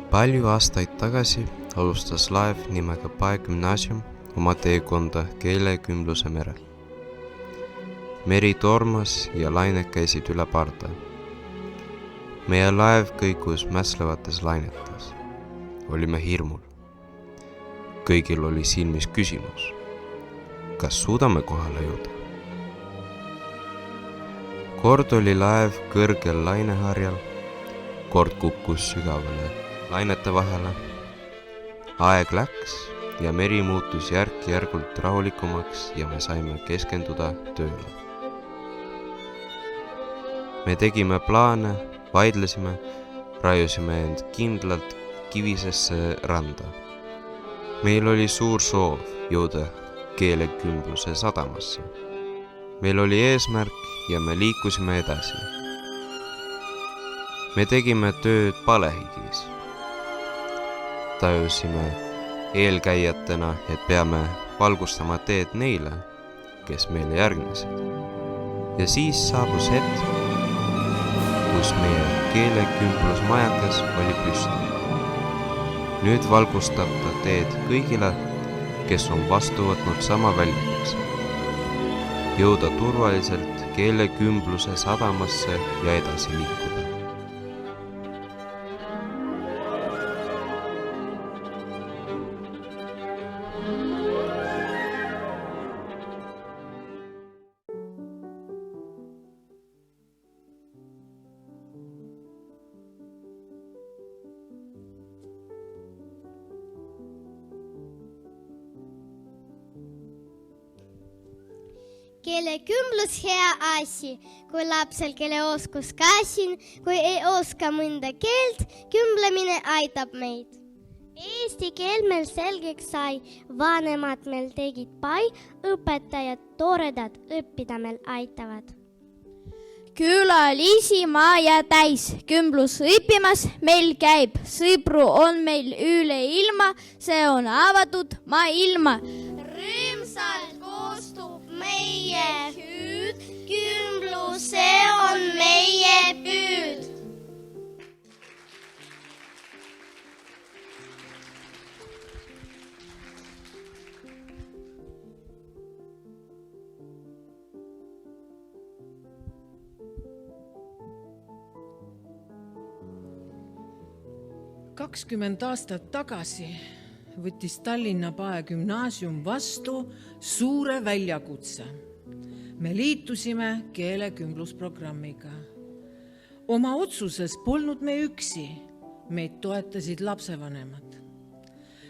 Palju aastaid tagasi alustas laev nimega Pae Gümnaasium oma teekonda keelekümbluse merel. Meri tormas ja lained käisid üle parda. Meie laev kõikus mäslevates lainetes. Olime hirmul. Kõigil oli silmis küsimus. Kas suudame kohale jõuda? Kord oli laev kõrgel laineharjal, kord kukkus sügavale lainete vahele. Aeg läks ja meri muutus järk-järgult rahulikumaks ja me saime keskenduda tööle. Me tegime plaane, vaidlesime, raiusime end kindlalt kivisesse randa. Meil oli suur soov jõuda keelekümbluse sadamasse. Meil oli eesmärk ja me liikusime edasi. Me tegime tööd palehigis. Tajusime eelkäijatena, et peame valgustama teed neile, kes meile järgnesid. Ja siis saabus hetk, kus meie keelekümblusmajakas oli püsti. Nüüd valgustab ta teed kõigile, kes on vastu võtnud sama väljakutse. Jõuda turvaliselt keelekümbluse sadamasse ja edasi liikuda. Keelekümblus hea asi, kui lapsel keele oskus käsin, kui ei oska mõnda keelt, kümblemine aitab meid. Eesti keel meil selgeks sai, vanemad meil tegid pai, õpetajad toredad õppida meil aitavad. Külalisi maja täis, kümblus õppimas meil käib, sõpru on meil üle ilma, see on avatud maailma. Rõõmsalt koostub meie hüüd, kümblus, see on meie püüd. Kakskümmend aastat tagasi võttis Tallinna Pae Gümnaasium vastu suure väljakutse. Me liitusime keelekümblusprogrammiga. Oma otsuses polnud me üksi, meid toetasid lapsevanemad.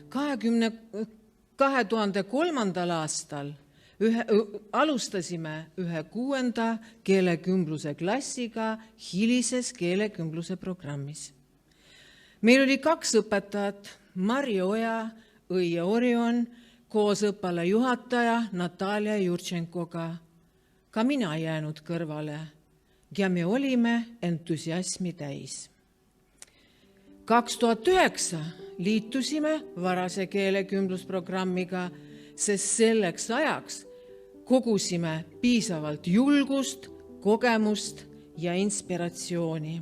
2003. aastal alustasime 6. keelekümbluse klassiga hilises keelekümbluse programmis. Meil oli 2 õpetajat, Mari Oja, Õie Orion, koos õppala juhataja Natalia Jurtšenkoga. Ka mina jäänud kõrvale ja me olime entusiasmi täis. 2009 liitusime varase keelekümblusprogrammiga, sest selleks ajaks kogusime piisavalt julgust, kogemust ja inspiratsiooni.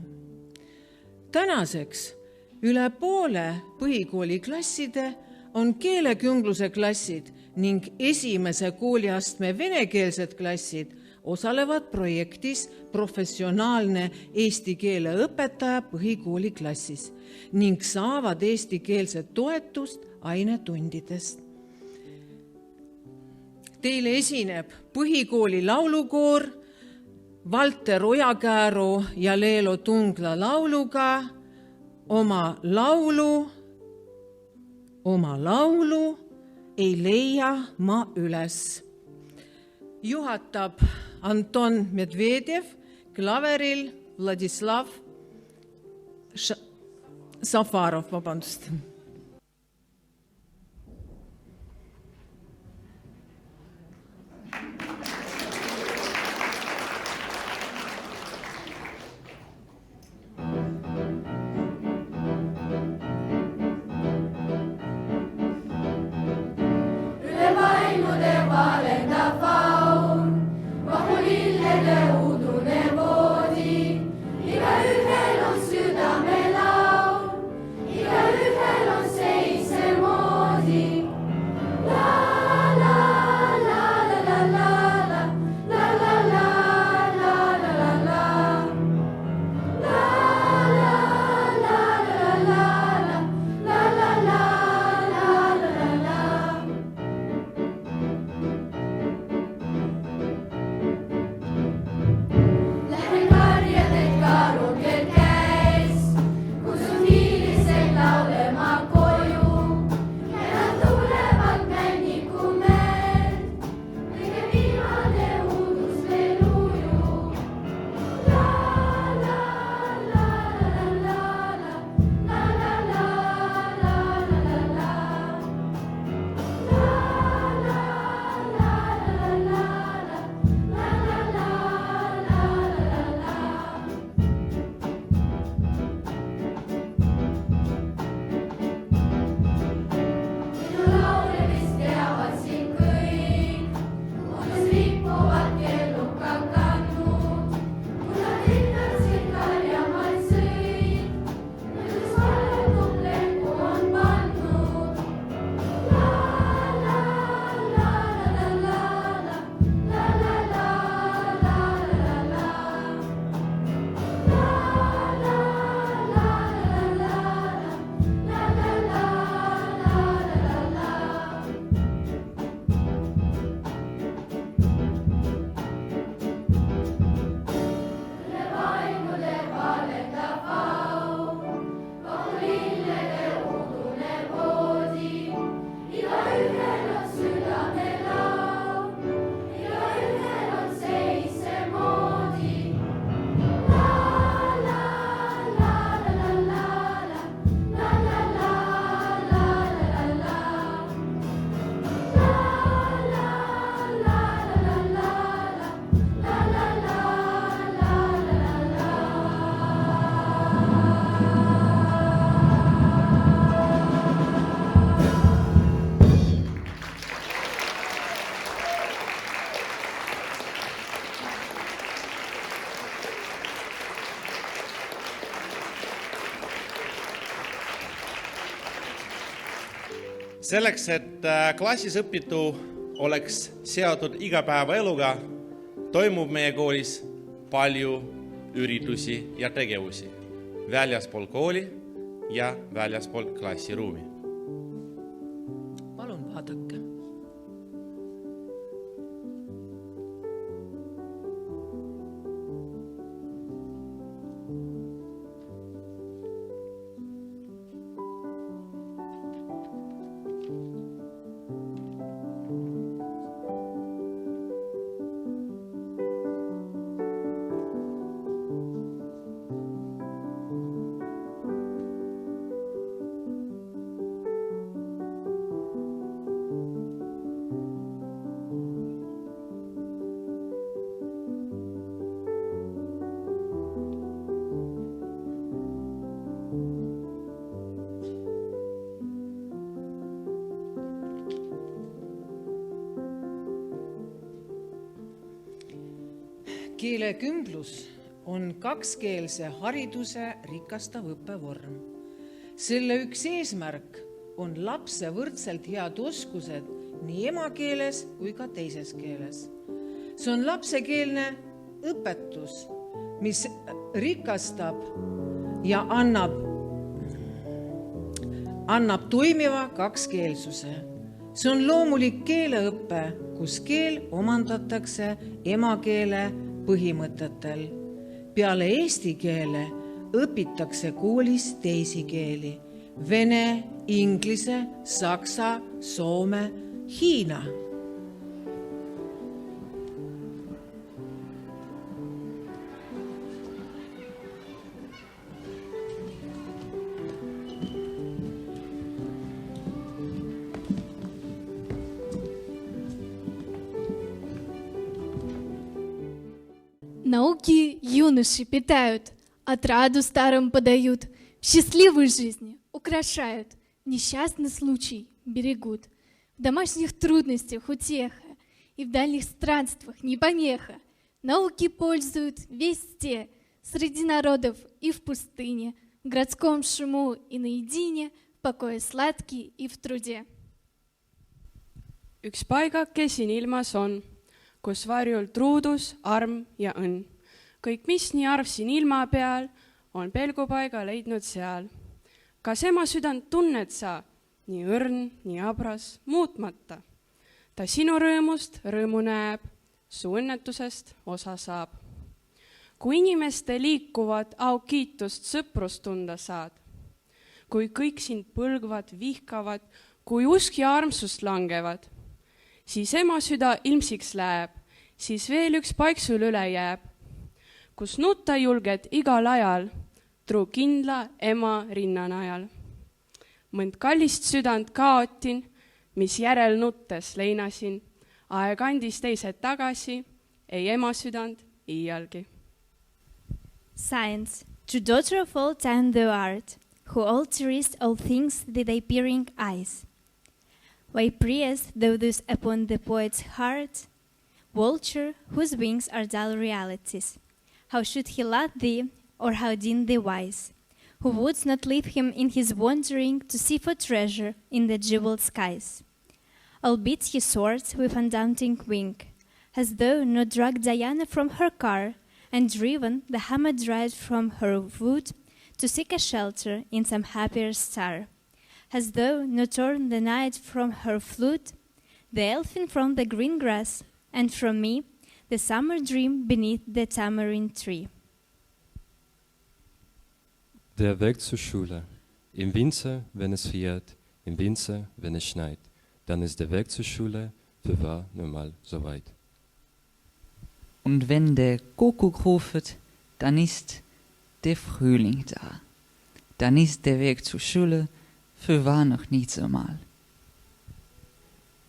Tänaseks üle poole põhikooli klasside on keelekümbluse klassid ning esimese kooliastme venekeelsed klassid osalevad projektis professionaalne eesti keele õpetaja põhikooli klassis ning saavad eestikeelset toetust ainetundidest. Teile esineb põhikooli laulukoor Valter Ojakääru ja Leelo Tungla lauluga Oma laulu ei leia ma üles. Juhatab Anton Medvedev, klaveril Vladislav Safarov, vabandust. Igaühel on südamelaul, igaühel Selleks, et klassis õpitu oleks seotud igapäevaeluga, toimub meie koolis palju üritusi ja tegevusi väljaspool kooli ja väljaspool klassiruumi. Palun vaadake. Keelekümblus on kakskeelse hariduse rikastav õppevorm. Selle üks eesmärk on lapse võrdselt head oskused nii emakeeles kui ka teises keeles. See on lapsekeelne õpetus, mis rikastab ja annab toimiva kakskeelsuse. See on loomulik keeleõpe, kus keel omandatakse emakeele põhimõtetel. Peale eesti keele õpitakse koolis teisi keeli: vene, inglise, saksa, soome, hiina. Науки юноши питают, отраду старым подают, в счастливой жизни украшают, несчастный случай берегут. В домашних трудностях утеха и в дальних странствах не помеха. Науки пользуют везде, среди народов и в пустыне, в городском шуму и наедине, в покое сладкий и в труде. Üks paigake siin ilmas on, kus varjul truudus, arm ja õnn. Kõik, mis nii arv siin ilma peal, on pelgupaiga leidnud seal. Kas ema südant tunned sa, nii õrn, nii abras, muutmata? Ta sinu rõõmust rõõmu näeb, su õnnetusest osa saab. Kui inimeste liikuvad au kiitust sõprust tunda saad, kui kõik sind põlgvad, vihkavad, kui usk ja armsust langevad, siis ema süda ilmsiks läheb, siis veel üks paik sul üle jääb, kus nutta julged igal ajal, truu kindla ema rinnanajal. Mõnd kallist südant kaotin, mis järel nuttes leinasin, aeg andis teised tagasi, ei ema südant iialgi. Science, true daughter of all time thou art, who alterest all things with thy peering eyes. Why preyest thou thus upon the poet's heart? Vulture, whose wings are dull realities. How should he laud thee, or how deem thee wise? Who wouldst not leave him in his wandering to see for treasure in the jeweled skies? Albeit he soars with undaunting wing, hast thou not dragged Diana from her car, and driven the hamadryad from her wood to seek a shelter in some happier star? Hast thou not torn the night from her flute, the elfin from the green grass, and from me the summer dream beneath the tamarind tree? Der Weg zur Schule. Im Winter, wenn es friert, im Winter, wenn es schneit, dann ist der Weg zur Schule für wahr normal soweit. Und wenn der Kuckuck ruft, dann ist der Frühling da. Dann ist der Weg zur Schule für wahr noch nicht so mal.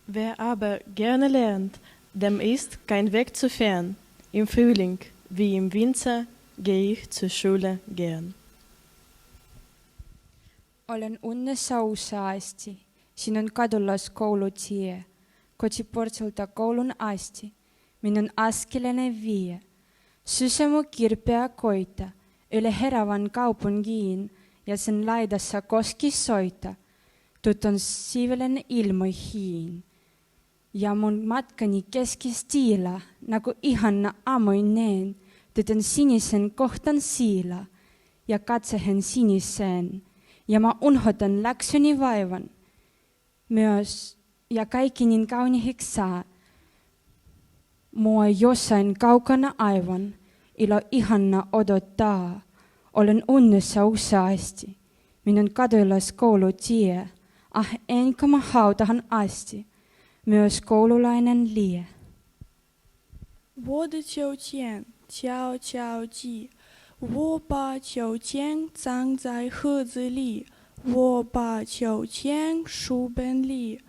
Wer aber gerne lernt, dem ist kein Weg zu fern. Im Frühling wie im Winter gehe ich zur Schule gern. Olen unnessa uussaasti, sinun kadullas koulutie, kotiportsilta koulun asti, minun askelene vie. Sysemu kirpeä koita, yli heravan kaupunkiin, ja sen laidassa koski soita. Tut on siivelen ilmoi hiin. Ja mun matkani keskistiila, nagu ihanna amoineen, tytön sinisen kohtan siila ja katsehen siniseen. Ja mä unhotan läksyni vaivan myös ja kaikki niin kaunihiksi saa. Mua jossain kaukana aivan ilo ihanna odottaa. Olen unnessa useasti. Minun kaduillas koulutie, enkä mä hautahan asti. Myös koululainen lie. 我的秋千悄悄记，我把秋千藏在盒子里，我把秋千书本里，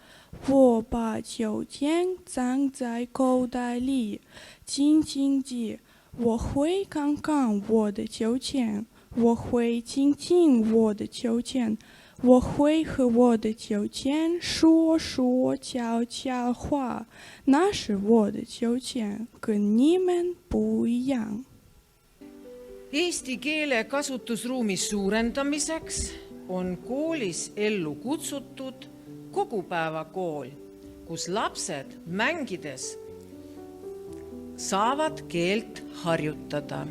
我把秋千藏在口袋里，静静地，我会看看我的秋千，我会亲亲我的秋千。我会和我的秋千说说悄悄话，那是我的秋千，跟你们不一样。 Eesti keele kasutusruumi suurendamiseks on koolis ellu kutsutud kogupäevakool, kus lapsed mängides saavad keelt harjutada.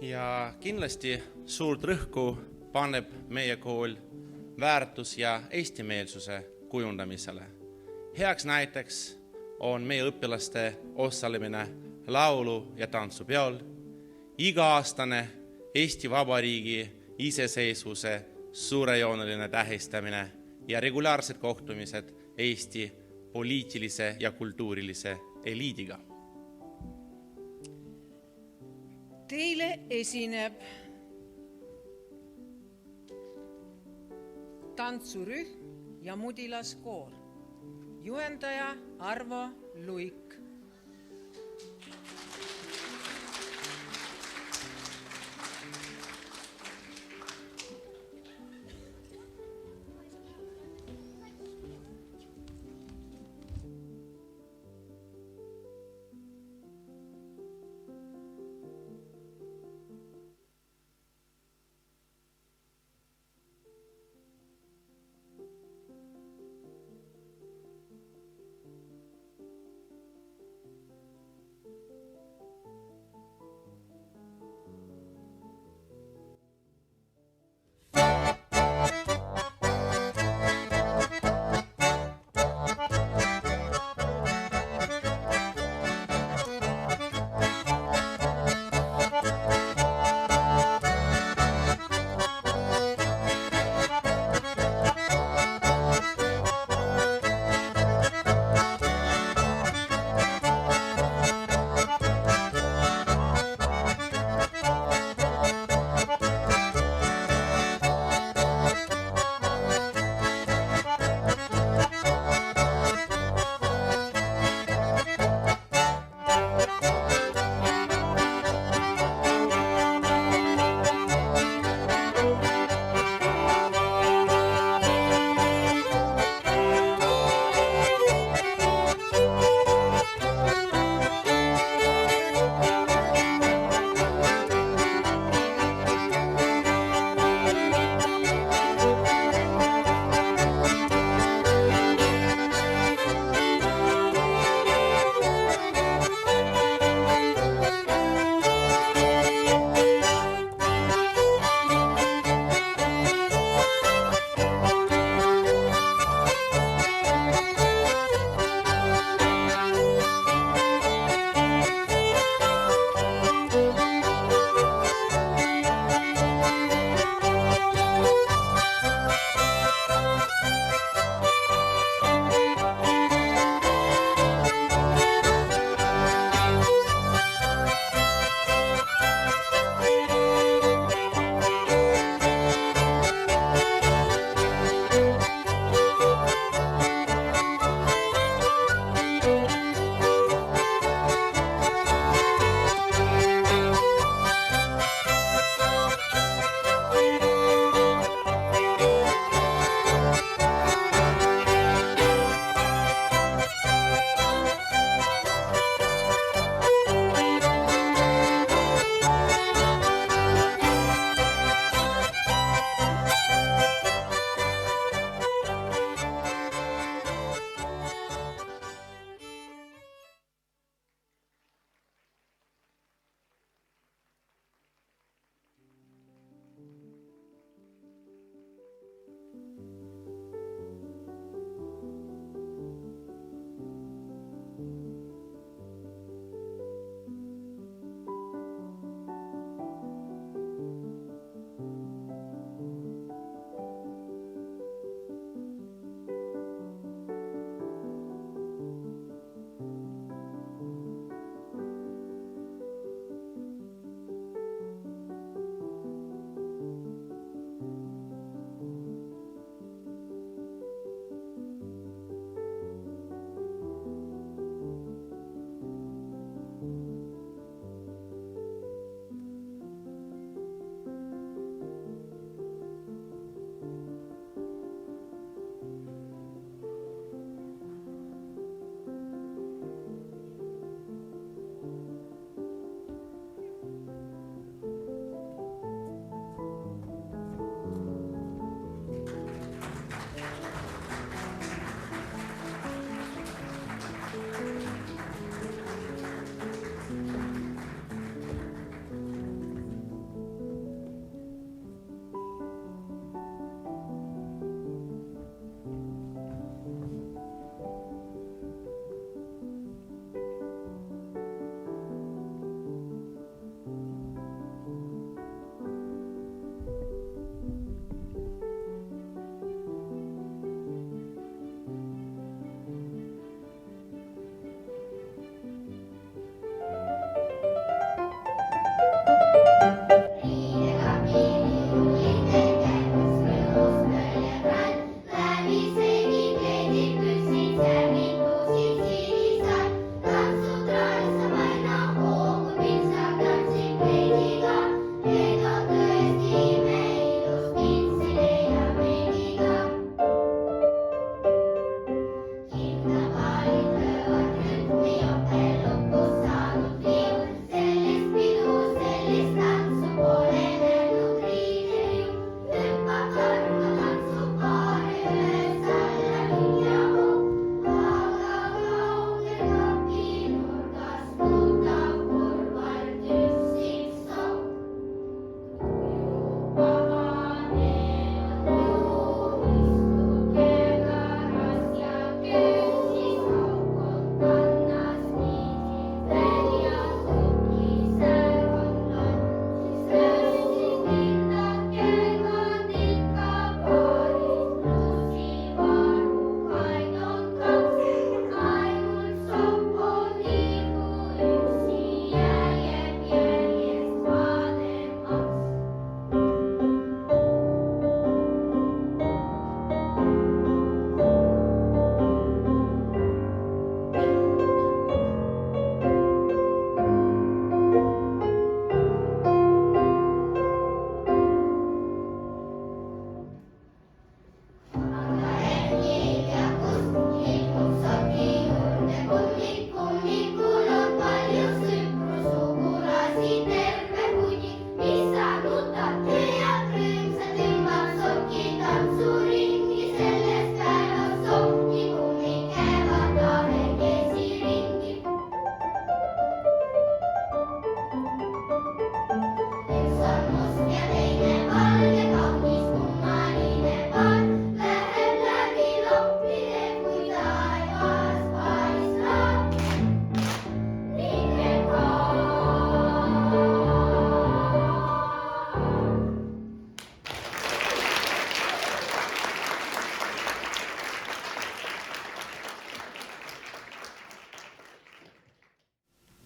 Ja kindlasti suurt rõhku paneb meie kool väärtus- ja eestimeelsuse kujundamisele. Heaks näiteks on meie õpilaste osalemine laulu- ja tantsupeol, iga-aastane Eesti Vabariigi iseseisvuse suurejooneline tähistamine ja regulaarsed kohtumised Eesti poliitilise ja kultuurilise eliidiga. Teile esineb tantsurühm ja mudilaskoor. Juhendaja Arvo Luik.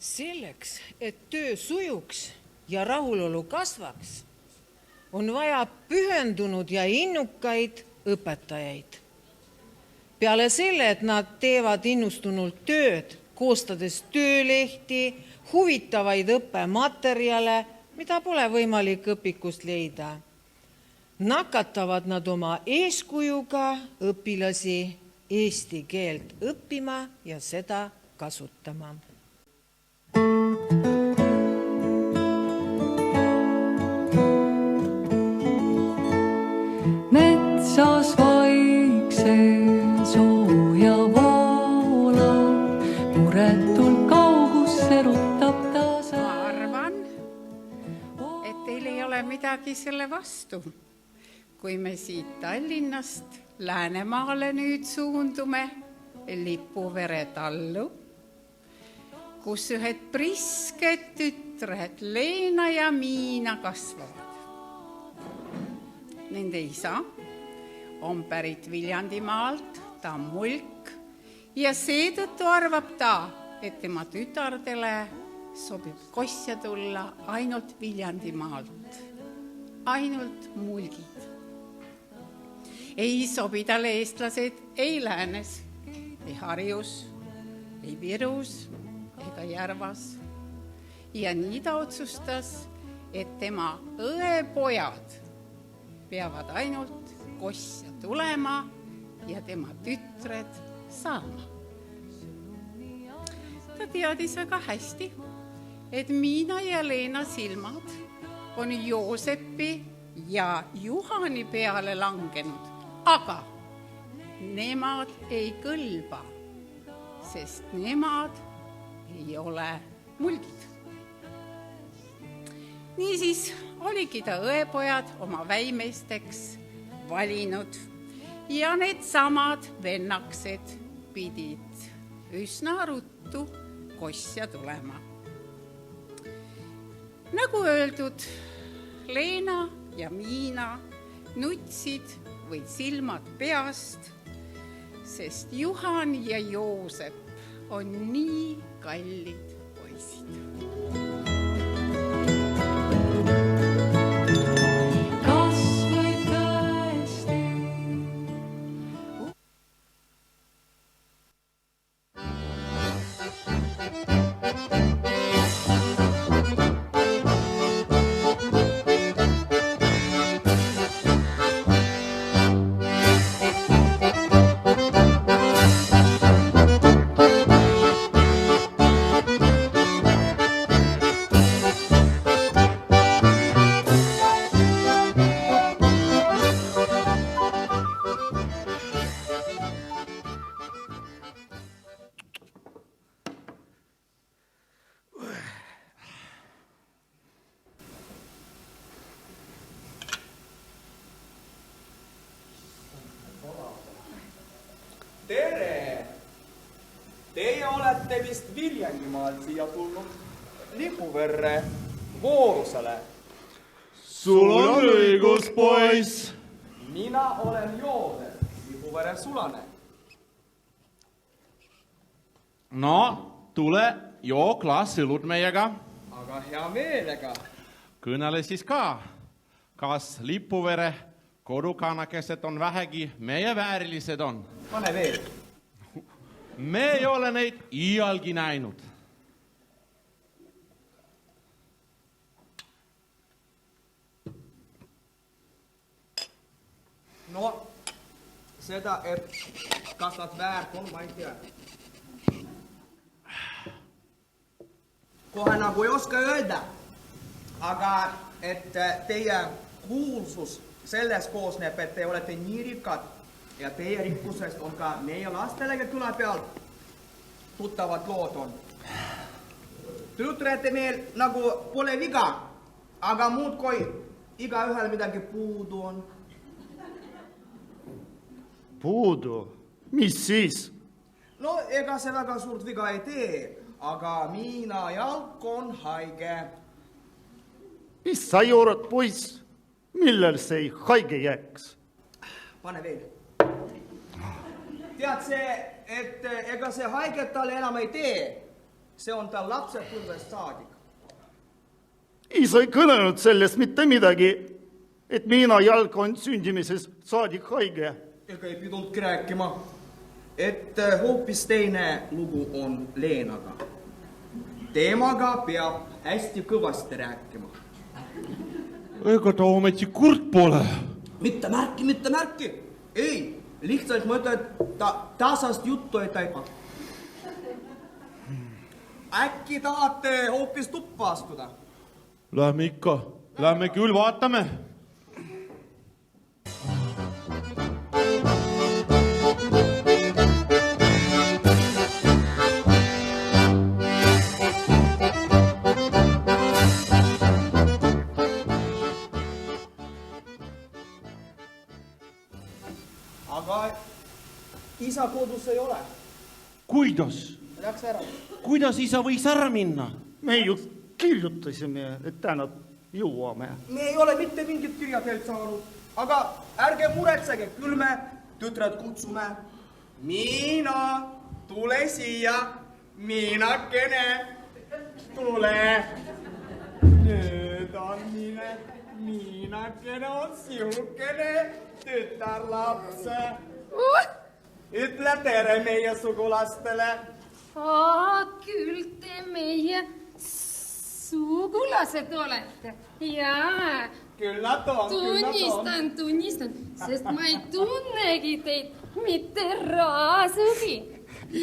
Selleks, et töö sujuks ja rahulolu kasvaks, on vaja pühendunud ja innukaid õpetajaid. Peale selle, et nad teevad innustunult tööd, koostades töölehti, huvitavaid õppematerjale, mida pole võimalik õpikust leida, nakatavad nad oma eeskujuga õpilasi eesti keelt õppima ja seda kasutama. Metsas vaikselt sooja voolab, muretult kaugus serutab ta sa. Ma arvan, et teil ei ole midagi selle vastu, kui me siit Tallinnast Läänemaale nüüd suundume Lipuvere tallu, kus ühed prisked tütred Leena ja Miina kasvavad. Nende isa on pärit Viljandimaalt, ta on mulk ja seetõttu arvab ta, et tema tütardele sobib kossja tulla ainult Viljandimaalt, ainult mulgid. Ei sobi talle eestlased ei Läänes, ei Harjus, ei Virus ega Järvas. Ja nii ta otsustas, et tema õepojad peavad ainult kossja tulema ja tema tütred saama. Ta teadis väga hästi, et Miina ja Leena silmad on Joosepi ja Juhani peale langenud, aga nemad ei kõlba, sest nemad ei ole mulgid. Niisiis oligi ta õepojad oma väimeesteks valinud ja need samad vennaksed pidid üsna ruttu kossja tulema. Nagu öeldud, Leena ja Miina nutsid või silmad peast, sest Juhan ja Joosep on nii kallid poisid. Tere! Teie olete vist Viljandimaalt siia tulnud Lipuverre voorusele. Sul on õigus, poiss. Mina olen Joosep, Lipuvere sulane. No, tule joo klaas õlut meiega. Aga hea meelega. Kõnele siis ka, kas Lipuvere kodukanakesed on vähegi meie väärilised on. Pane veel. Me ei ole neid iialgi näinud. No, seda, et kas nad väärt on, ma ei tea. Kohe nagu ei oska öelda, aga et teie kuulsus selles koosneb, et te olete nii rikkad ja teie rikkusest on ka meie lastelegi küla peal tuttavad lood on. Tütrete meil nagu pole viga, aga muudkui igaühel midagi puudu on. Puudu? Mis siis? No ega see väga suurt viga ei tee, aga Miina jalg on haige. Mis sa juurad, poiss? Millel see haige jääks? Pane veel. Tead see, et ega see haiget talle enam ei tee, See on tal lapsepõlvest saadik. Isa ei kõnenud sellest mitte midagi, et mina jalg on sündimises saadik haige. Ega ei pidunudki rääkima, et hoopis teine lugu on Leenaga. Teemaga peab hästi kõvasti rääkima. Ega ta ometi kurt pole. Mitte märki. Ei, lihtsalt mõtlen, et ta tasast juttu ei taipa. Äkki tahate hoopis tuppa astuda? Lähme ikka, lähme küll, vaatame. Aga isa kodus ei ole. Kuidas? Läks ära. Kuidas isa võis ära minna? Me ju kirjutasime, et täna jõuame. Me ei ole mitte mingit kirja teilt saanud, aga ärge muretsege, küll me tütred kutsume. Miina, tule siia, Miinakene, tule. Nüüd on Miinakene on sihukene tütarlapse. Ütle tere meie sugulastele. Küll te meie sugulased olete. Jaa. Küll nad on. Tunnistan, sest ma ei tunnegi teid mitte raasugi.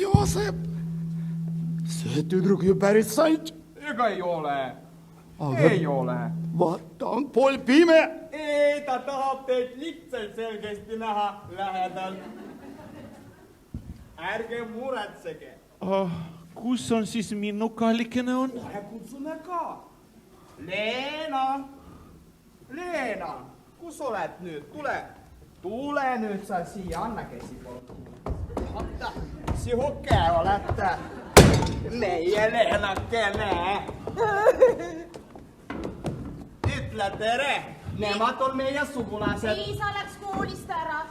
Joosep, see tüdruk ju päris sant. Ega ei ole. Ei ole. Vaata, on pool pime. Ei, ta tahab teid lihtsalt selgesti näha lähedalt. Ärge muretsege. Kus on siis minu kallikene on? Kohe kutsume ka. Leena, kus oled nüüd? Tule nüüd sa siia, anna käsi polnud. Vaata, sihuke olete. Meie Leenakene. Ütle tere. Nemad on meie sugulased. Isa läks koolist ära.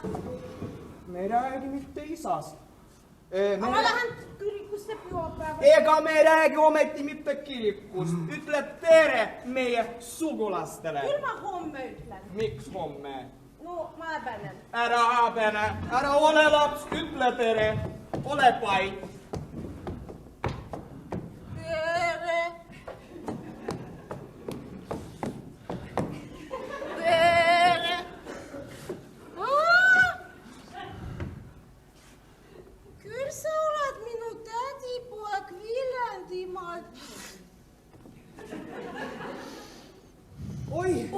Me ei räägi mitte isast. Ma lähen kirikusse pühapäeval. Ega me ei räägi ometi mitte kirikust. Ütle tere meie sugulastele. Küll ma homme ütlen. Miks homme? No, ma häbenen. Ära häbene. Ära ole laps, ütle tere. Ole pait. Tere. Küll sa oled minu tädipoeg Viljandimaalt. Oi!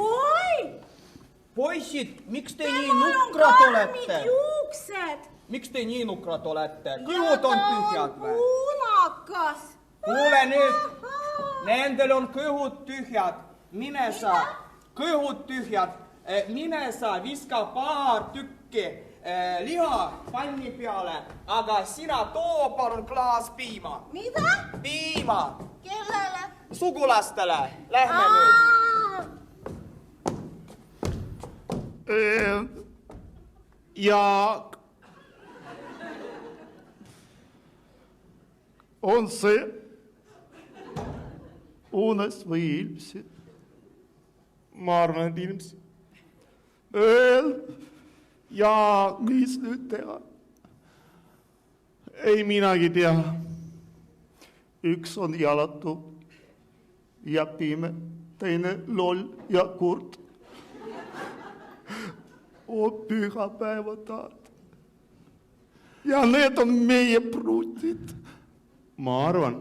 Poisid, miks te nii nukrad olete? Juuksed. Miks te nii nukrad olete? Kõhud on tühjad või? Punakas. Kuule nüüd, nendel on kõhud tühjad. Mine sa, kõhud tühjad. Mine sa, viska paar tükki liha panni peale, aga sina too palun klaas piima. Mida? Piima. Kellele? Sugulastele. Lähme nüüd. Ja on see unes või ilmsi? Ma arvan, et ilmsi. Ja mis nüüd teha? Ei minagi tea. Üks on jalatu ja pime, teine loll ja kurt. On pühapäevataat. Ja need on meie pruutid. Ma arvan,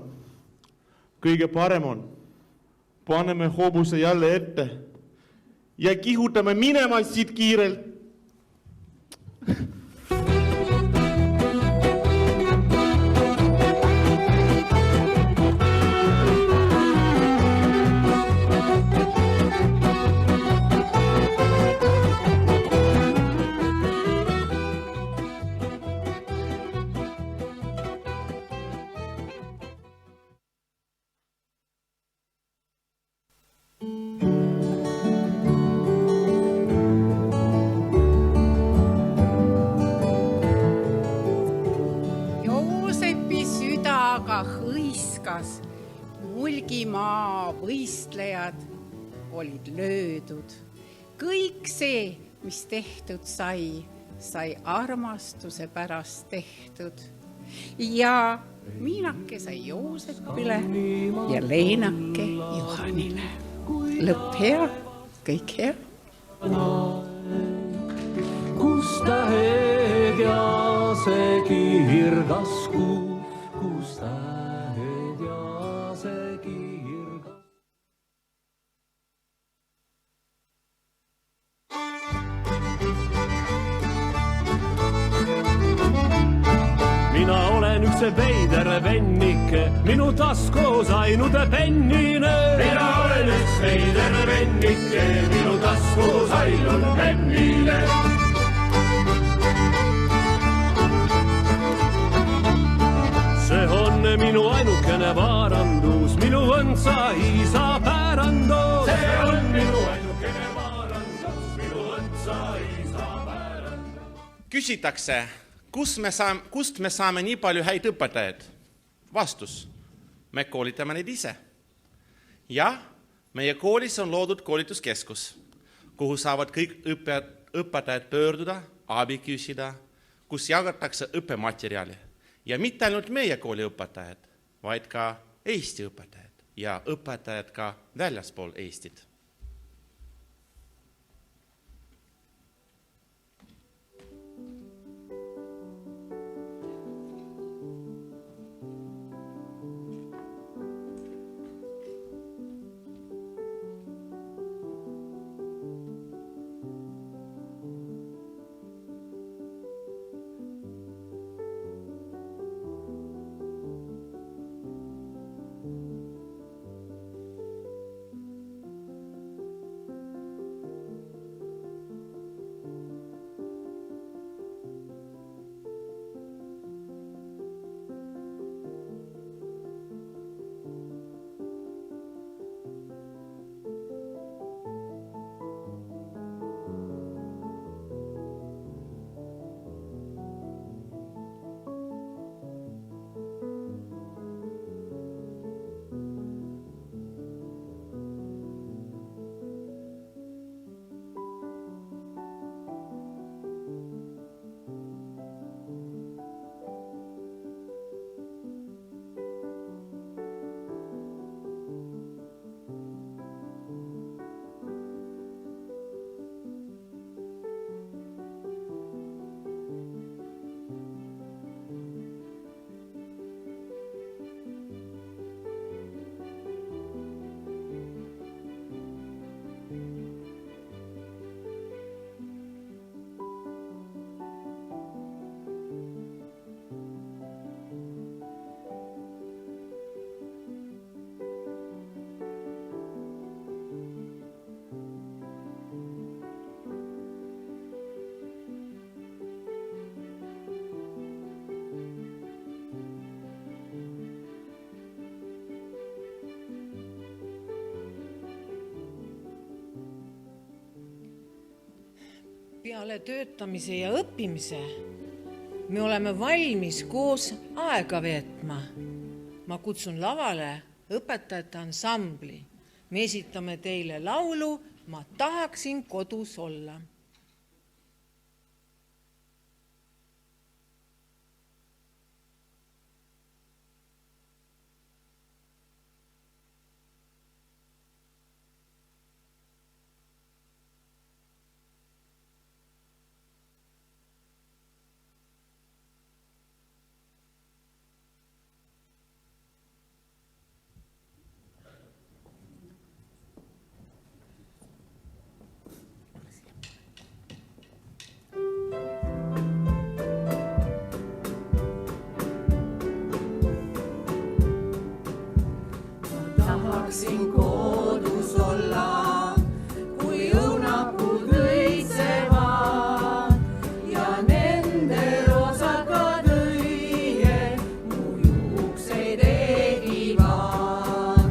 kõige parem on, paneme hobuse jälle ette ja kihutame minema siit kiirelt. Mulgimaa võistlejad olid löödud. Kõik see, mis tehtud sai armastuse pärast tehtud. Ja Miinake sai Joosepile ja Leenake Juhanile. Lõpp hea, kõik hea. Kus tähed ja see kirgas kuu, kus tähed ja see kirgas. Mina olen üks veider vennike, minu taskus ainult pennine. Mina olen üks veider vennike, minu taskus ainult pennine. See on minu ainukene vaarandus, minu õndsa isa pärandus. See on minu ainukene vaarandus, minu õndsa isa pärandus. Küsitakse, kust me saame nii palju häid õpetajad? Vastus, me koolitame neid ise. Ja meie koolis on loodud koolituskeskus, kuhu saavad kõik õpetajad pöörduda, abi küsida, kus jagatakse õppematerjali. Ja mitte ainult meie kooli õpetajad, vaid ka Eesti õpetajad ja õpetajad ka väljaspool Eestit. Peale töötamise ja õppimise me oleme valmis koos aega veetma. Ma kutsun lavale õpetajate ansambli. Me esitame teile laulu Ma tahaksin kodus olla. Tahaksin kodus olla, kui õunapuud õitsevad ja nende rosakad õied mu juukseid ehivad.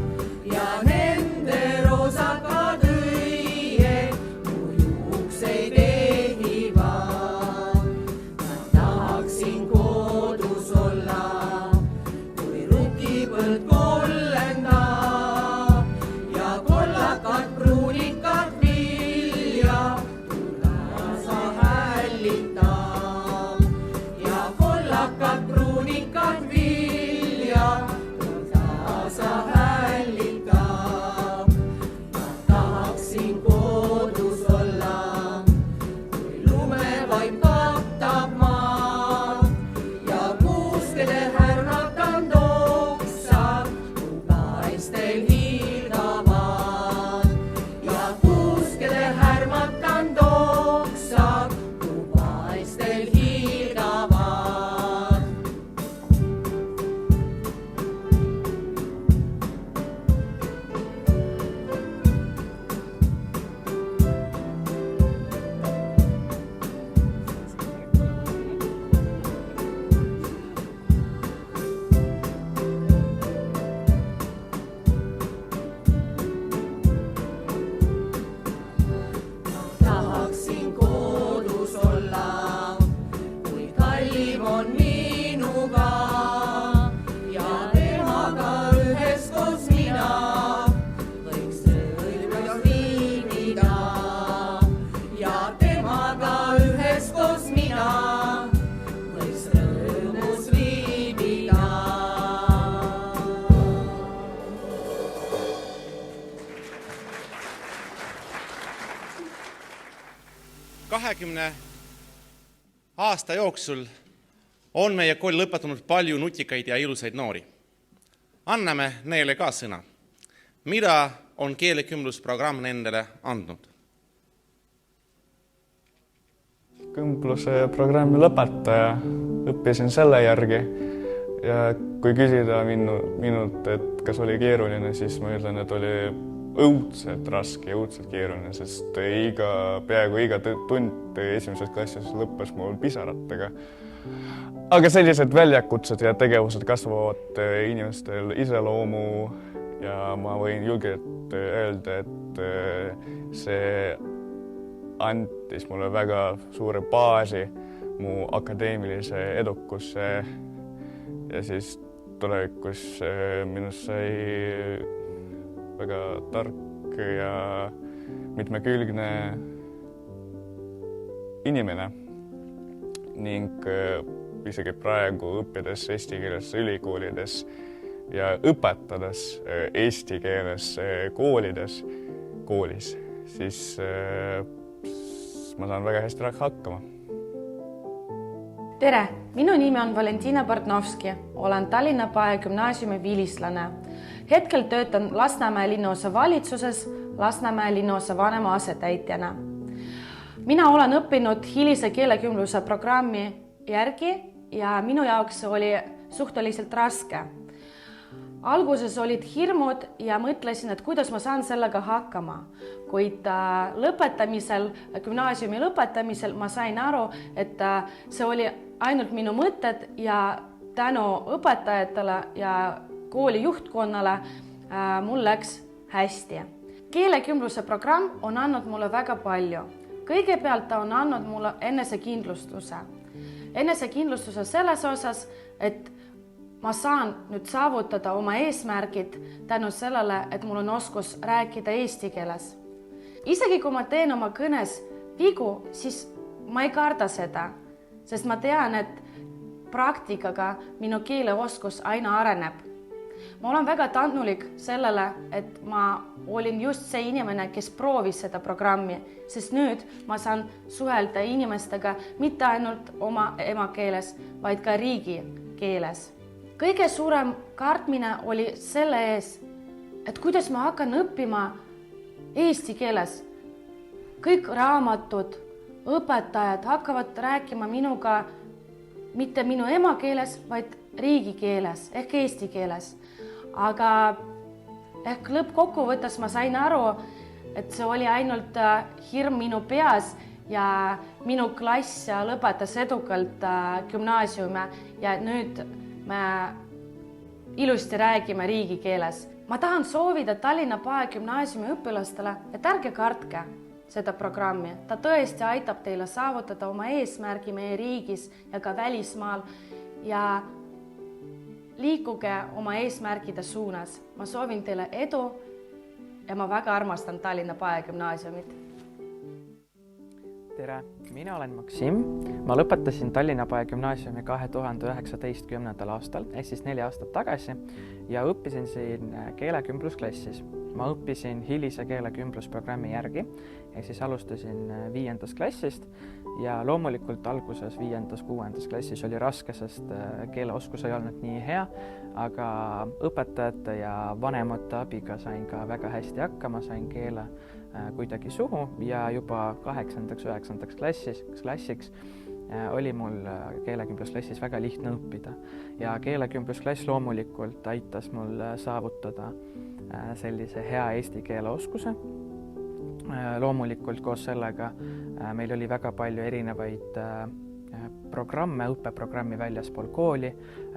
Ja nende rosakad õied mu juukseid ehivad. Ma tahaksin kodus olla, kui rukipõld kollendab. 20 aasta jooksul on meie kool lõpetanud palju nutikaid ja ilusaid noori. Anname neile ka sõna. Mida on keelekümblusprogramm nendele andnud? Kümbluse programmi lõpetaja õppisin selle järgi ja kui küsida minult, et kas oli keeruline, siis ma ütlen, et oli õudselt raske ja õudselt keeruline, sest peaaegu iga tund esimeses klassis lõppes mul pisaratega. Aga sellised väljakutsed ja tegevused kasvavad inimestel iseloomu ja ma võin julgelt öelda, et see andis mulle väga suure baasi mu akadeemilise edukusse ja siis tulevikus minust sai väga tark ja mitmekülgne inimene ning isegi praegu õppides eesti keeles ülikoolides ja õpetades eesti keeles koolis, siis ma saan väga hästi hakkama. Tere, minu nimi on Valentina Bartnovski, olen Tallinna Pae gümnaasiumi viilislane. Hetkel töötan Lasnamäe linnaosa valitsuses Lasnamäe linnaosa vanema asetäitjana. Mina olen õppinud hilise keelekümbluse programmi järgi ja minu jaoks oli suhteliselt raske. Alguses olid hirmud ja mõtlesin, et kuidas ma saan sellega hakkama, kuid gümnaasiumi lõpetamisel ma sain aru, et see oli ainult minu mõtted ja tänu õpetajatele ja kooli juhtkonnale mul läks hästi. Keelekümbluse programm on andnud mulle väga palju. Kõigepealt ta on andnud mulle enesekindlustuse. Enesekindlustuse selles osas, et ma saan nüüd saavutada oma eesmärgid tänu sellele, et mul on oskus rääkida eesti keeles. Isegi kui ma teen oma kõnes vigu, siis ma ei karda seda, sest ma tean, et praktikaga minu keeleoskus aina areneb. Ma olen väga tänulik sellele, et ma olin just see inimene, kes proovis seda programmi, sest nüüd ma saan suhelda inimestega mitte ainult oma emakeeles, vaid ka riigi keeles. Kõige suurem kartmine oli selle ees, et kuidas ma hakkan õppima eesti keeles. Kõik raamatud, õpetajad hakkavad rääkima minuga mitte minu emakeeles, vaid riigikeeles ehk eesti keeles. Aga ehk lõppkokkuvõttes ma sain aru, et see oli ainult hirm minu peas ja minu klass lõpetas edukalt gümnaasiumi ja nüüd me ilusti räägime riigikeeles. Ma tahan soovida Tallinna Pae gümnaasiumi õpilastele, et ärge kartke seda programmi. Ta tõesti aitab teile saavutada oma eesmärgi meie riigis ja ka välismaal ja liikuge oma eesmärgide suunas. Ma soovin teile edu ja ma väga armastan Tallinna Pae gümnaasiumit. Tere, mina olen Maksim. Ma lõpetasin Tallinna Pae gümnaasiumi 2019. aastal, ehk siis 4 aastat tagasi ja õppisin siin keelekümblusklassis. Ma õppisin hilise keelekümblusprogrammi järgi, ehk siis alustasin 5. klassist ja loomulikult alguses 5.–6. klassis oli raske, sest keeleoskus ei olnud nii hea, aga õpetajate ja vanemate abiga sain ka väga hästi hakkama, sain keele kuidagi suhu ja juba 8. ja 9. klassiks oli mul keelekümblusklassis väga lihtne õppida ja keelekümblusklass loomulikult aitas mul saavutada sellise hea eesti keele oskuse. Loomulikult koos sellega meil oli väga palju erinevaid programme, õppeprogrammi väljaspool kooli,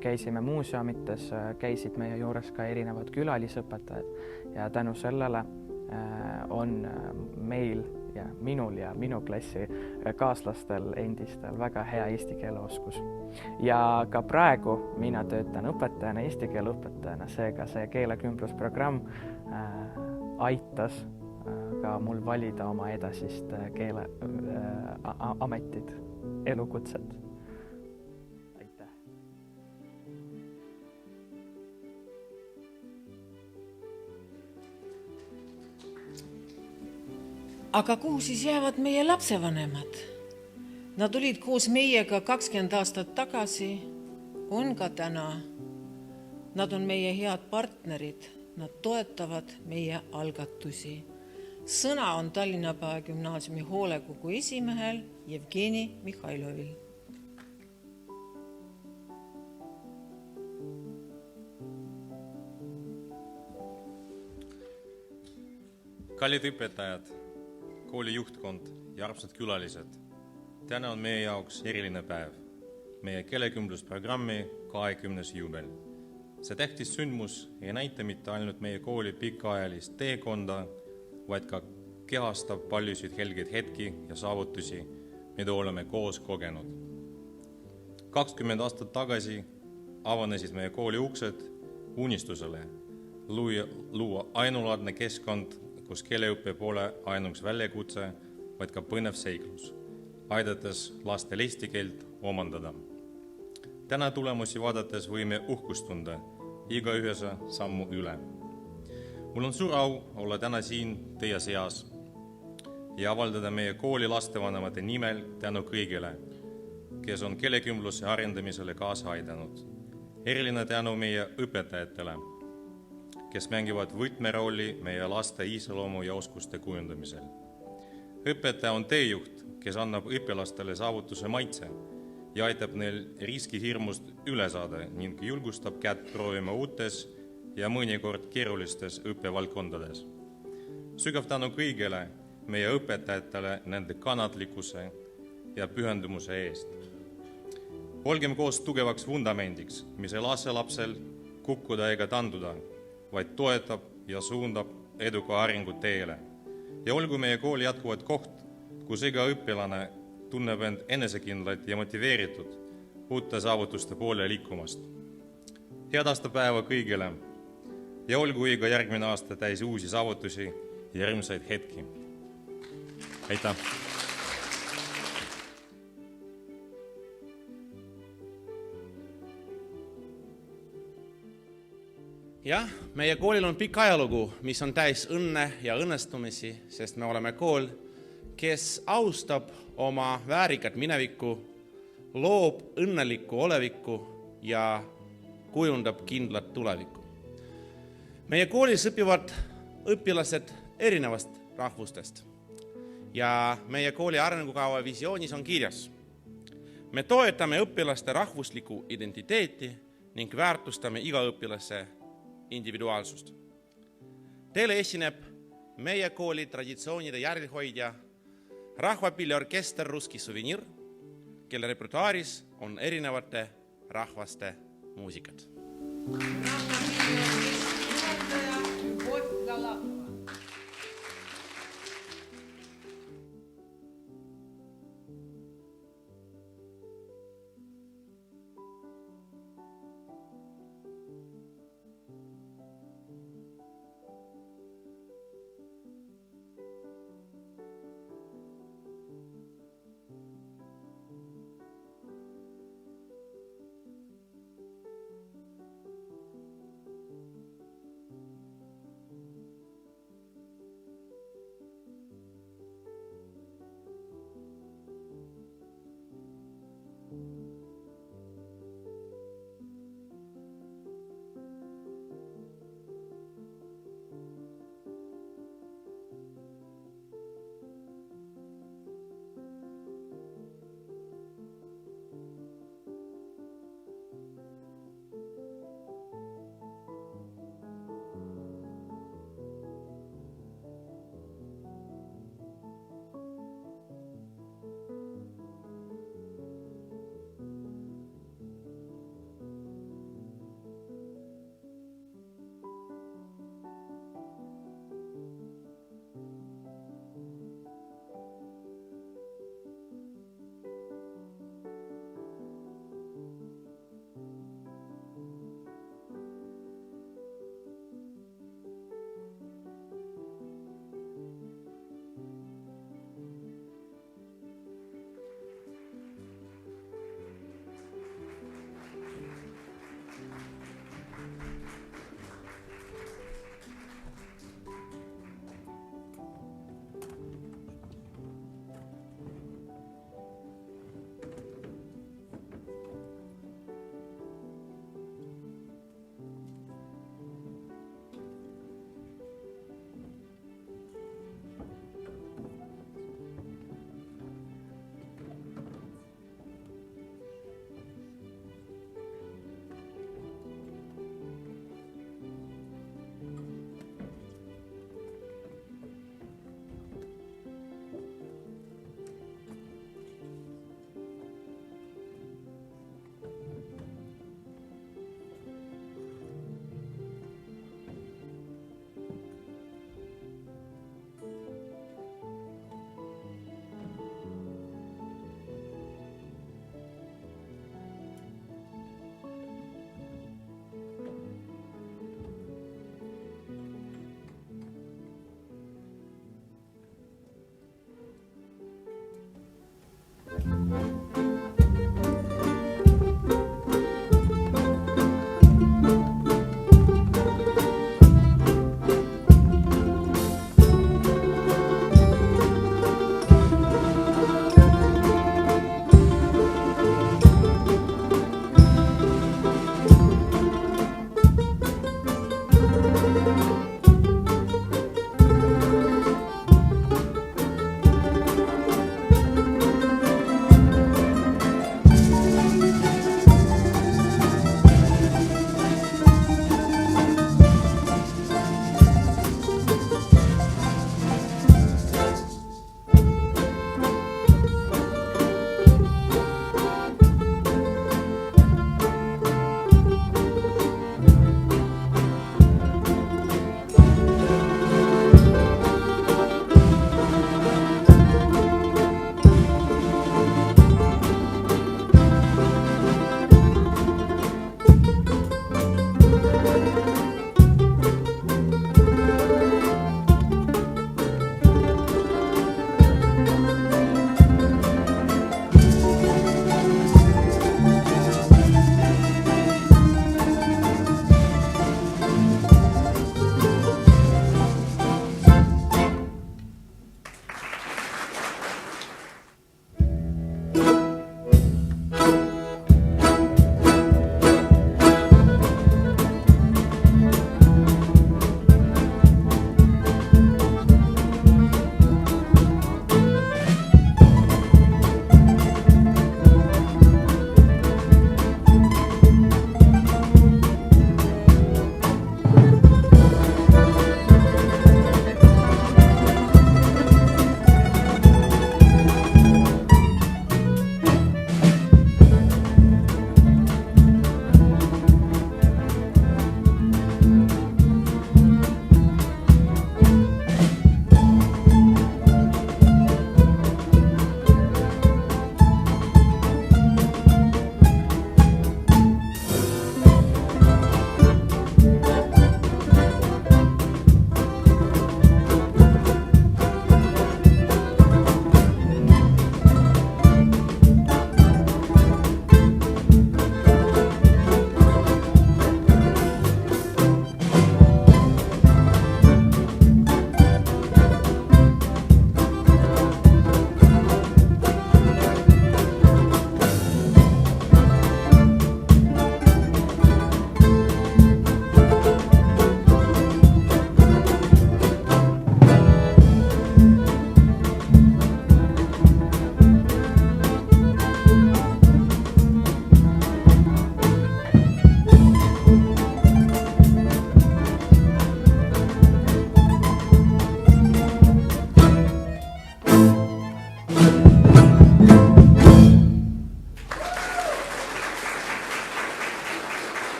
käisime muuseumites, käisid meie juures ka erinevad külalisõpetajad ja tänu sellele on meil ja minul ja minu klassi kaaslastel endistel väga hea eesti keele oskus. Ja ka praegu mina töötan õpetajana, eesti keele õpetajana, seega see keelekümblusprogramm aitas ka mul valida oma edasist keeleametit, elukutset. aga kuhu siis jäävad meie lapsevanemad? Nad olid koos meiega 20 aastat tagasi, on ka täna. Nad on meie head partnerid, nad toetavad meie algatusi. Sõna on Tallinna Gümnaasiumi hoolekogu esimehel Jevgeni Mihhailovil. Kallid õpetajad, kooli juhtkond ja armsad külalised, täna on meie jaoks eriline päev, meie keelekümblusprogrammi 20. juubel. See tähtis sündmus ei näita mitte ainult meie kooli pikaajalist teekonda, vaid ka kehastab paljusid helgeid hetki ja saavutusi, mida oleme koos kogenud. 20 aastat tagasi avanesid meie kooli uksed unistusele luua ainulaadne keskkond, kus keeleõppe pole ainuks väljakutse, vaid ka põnev seiklus, aidates lastel eesti keelt omandada. Täna tulemusi vaadates võime uhkust tunda igaühese sammu üle. Mul on suur au olla täna siin teie seas ja avaldada meie kooli lastevanemate nimel tänu kõigile, kes on keelekümbluse arendamisele kaasa aidanud. Eriline tänu meie õpetajatele, kes mängivad võtmerolli meie laste iseloomu ja oskuste kujundamisel. Õpetaja on teejuht, kes annab õpilastele saavutuse maitse ja aitab neil riskihirmust üle saada ning julgustab kätt proovima uutes ja mõnikord keerulistes õppevaldkondades. Sügav tänu kõigile meie õpetajatele nende kannatlikkuse ja pühendumuse eest. Olgem koos tugevaks vundamendiks, mis ei lase lapsel kukkuda ega tanduda, vaid toetab ja suundab eduka arengu teele. Ja olgu meie kool jätkuvad koht, kus iga õpilane tunneb end enesekindlalt ja motiveeritud uute saavutuste poole liikumast. Head aastapäeva kõigile ja olgu iga järgmine aasta täis uusi saavutusi ja rõõmsaid hetki. Aitäh! Jah, meie koolil on pikk ajalugu, mis on täis õnne ja õnnestumisi, sest me oleme kool, kes austab oma väärikat minevikku, loob õnnelikku olevikku ja kujundab kindlat tulevikku. Meie koolis õpivad õpilased erinevast rahvustest ja meie kooli arengukava visioonis on kirjas. Me toetame õpilaste rahvuslikku identiteeti ning väärtustame iga õpilase individuaalsust. Teile esineb meie kooli traditsioonide järelhoidja rahvapilliorkester Ruski Suvenir, kelle repertuaaris on erinevate rahvaste muusikat.